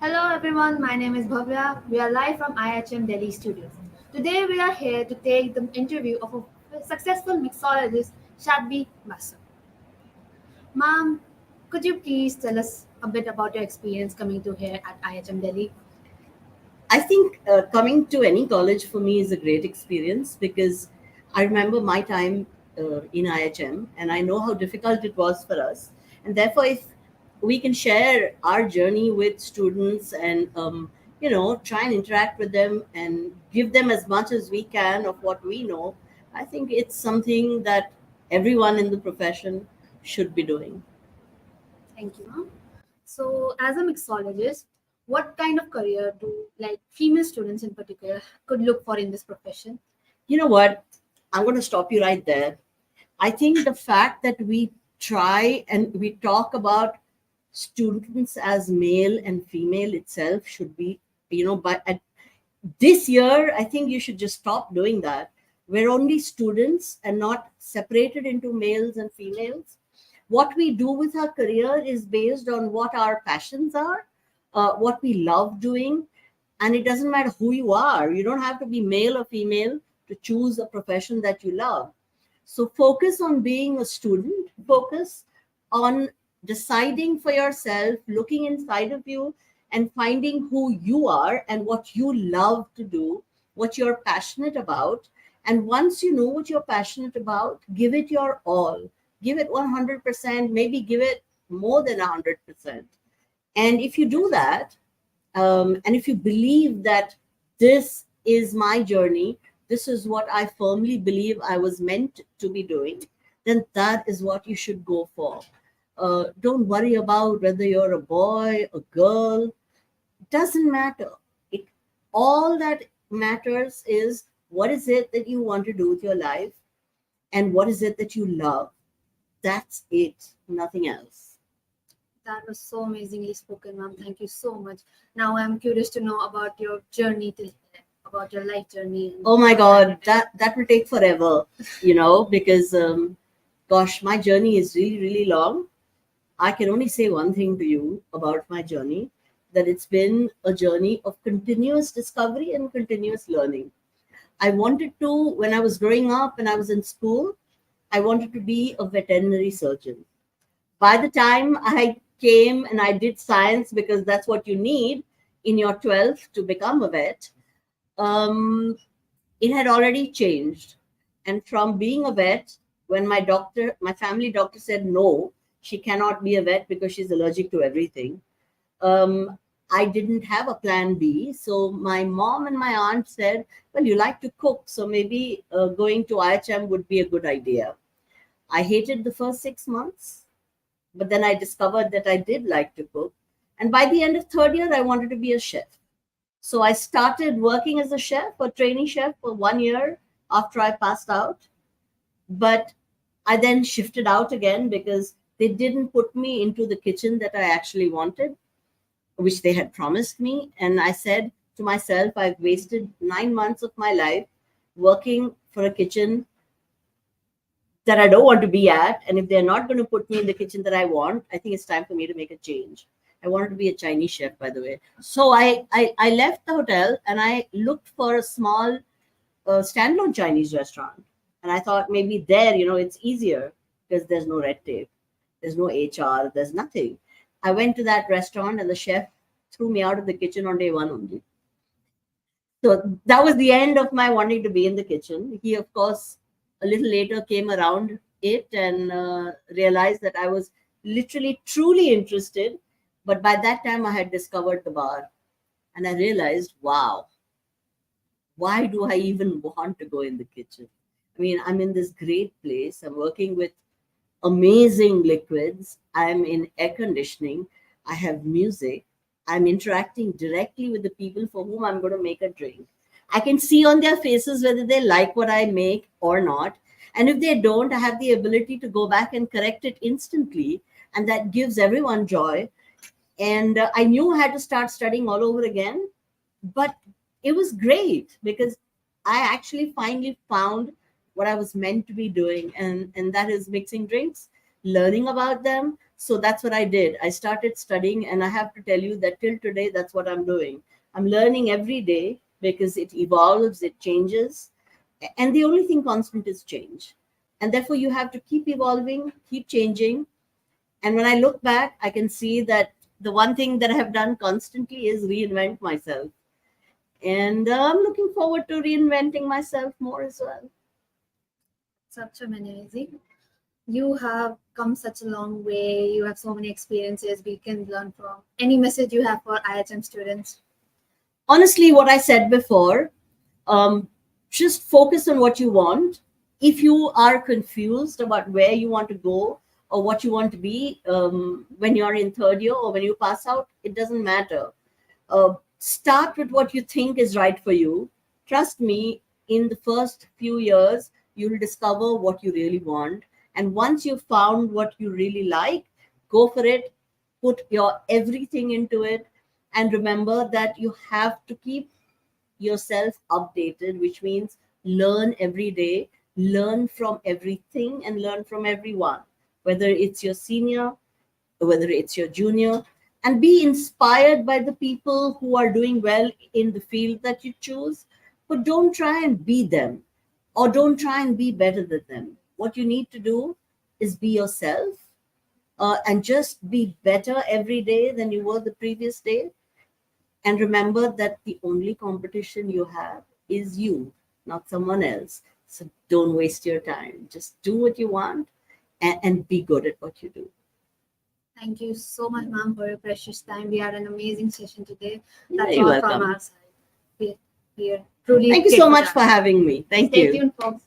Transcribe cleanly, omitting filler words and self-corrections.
Hello everyone, my name is Bhavya. We are live from IHM Delhi studios. Today we are here to take the interview of a successful mixologist, Shatbhi Basu. Ma'am, could you please tell us a bit about your experience coming to here at IHM Delhi? I think coming to any college for me is a great experience because I remember my time in IHM and I know how difficult it was for us. And therefore, if we can share our journey with students and, try and interact with them and give them as much as we can of what we know, I think it's something that everyone in the profession should be doing. Thank you, ma'am. So, as a mixologist, what kind of career do female students in particular could look for in this profession? You know what? I'm going to stop you right there. I think the fact that we try and we talk about students as male and female itself should be, but at this year, I think you should just stop doing that. We're only students and not separated into males and females. What we do with our career is based on what our passions are, what we love doing, and it doesn't matter who you are. You don't have to be male or female to choose a profession that you love. So focus on being a student, focus on deciding for yourself, looking inside of you and finding who you are and what you love to do, what you're passionate about. And once you know what you're passionate about, give it your all. Give it 100%, maybe give it more than 100%. And if you do that, and if you believe that this is my journey, this is what I firmly believe I was meant to be doing, then that is what you should go for. Don't worry about whether you're a boy, a girl, doesn't matter. It all that matters is what is it that you want to do with your life and what is it that you love. That's it, nothing else. That was so amazingly spoken, ma'am. Thank you so much. Now I'm curious to know about your journey till here, about your life journey. Oh my God, that will take forever, because gosh, my journey is really, really long. I can only say one thing to you about my journey, that it's been a journey of continuous discovery and continuous learning. I wanted to, when I was growing up and I was in school, I wanted to be a veterinary surgeon. By the time I came and I did science, because that's what you need in your 12th to become a vet, um, it had already changed. And from being a vet, when my family doctor said no, she cannot be a vet because she's allergic to everything, um, I didn't have a plan B. So my mom and my aunt said, well, you like to cook, so maybe going to IHM would be a good idea. I hated the first 6 months, but then I discovered that I did like to cook. And by the end of third year, I wanted to be a chef. So I started working as a chef, a trainee chef, for 1 year after I passed out. But I then shifted out again because they didn't put me into the kitchen that I actually wanted, which they had promised me. And I said to myself, I've wasted 9 months of my life working for a kitchen that I don't want to be at. And if they're not going to put me in the kitchen that I want, I think it's time for me to make a change. I wanted to be a Chinese chef, by the way. So I left the hotel and I looked for a small standalone Chinese restaurant. And I thought maybe there, it's easier because there's no red tape, there's no HR, there's nothing. I went to that restaurant and the chef threw me out of the kitchen on day one only. So that was the end of my wanting to be in the kitchen. He, of course, a little later came around it and realized that I was literally truly interested. But by that time, I had discovered the bar and I realized, wow, why do I even want to go in the kitchen? I mean, I'm in this great place. I'm working with amazing liquids. I'm in air conditioning. I have music. I'm interacting directly with the people for whom I'm going to make a drink. I can see on their faces whether they like what I make or not. And if they don't, I have the ability to go back and correct it instantly. And that gives everyone joy. And I knew I had to start studying all over again. But it was great because I actually finally found what I was meant to be doing, and that is mixing drinks, learning about them, So that's what I did. I started studying, and I have to tell you that till today, that's what I'm doing. I'm learning every day because it evolves, it changes, and the only thing constant is change. And therefore, you have to keep evolving, keep changing. And when I look back, I can see that the one thing that I have done constantly is reinvent myself. And I'm looking forward to reinventing myself more as well. Such amazing. You have come such a long way. You have so many experiences we can learn from. Any message you have for IHM students? Honestly, what I said before, um, just focus on what you want. If you are confused about where you want to go or what you want to be when you're in third year or when you pass out, it doesn't matter. Start with what you think is right for you. Trust me, in the first few years, you'll discover what you really want. And once you've found what you really like, go for it, put your everything into it. And remember that you have to keep yourself updated, which means learn every day, learn from everything, and learn from everyone, whether it's your senior, whether it's your junior, and be inspired by the people who are doing well in the field that you choose. But don't try and be them or don't try and be better than them. What you need to do is be yourself and just be better every day than you were the previous day. And remember that the only competition you have is you, not someone else. So don't waste your time. Just do what you want and be good at what you do. Thank you so much, ma'am, for your precious time. We had an amazing session today. Yeah, That's you're all from welcome. our side. We are truly Thank you so grateful. much for having me. Thank Stay you. tuned, folks.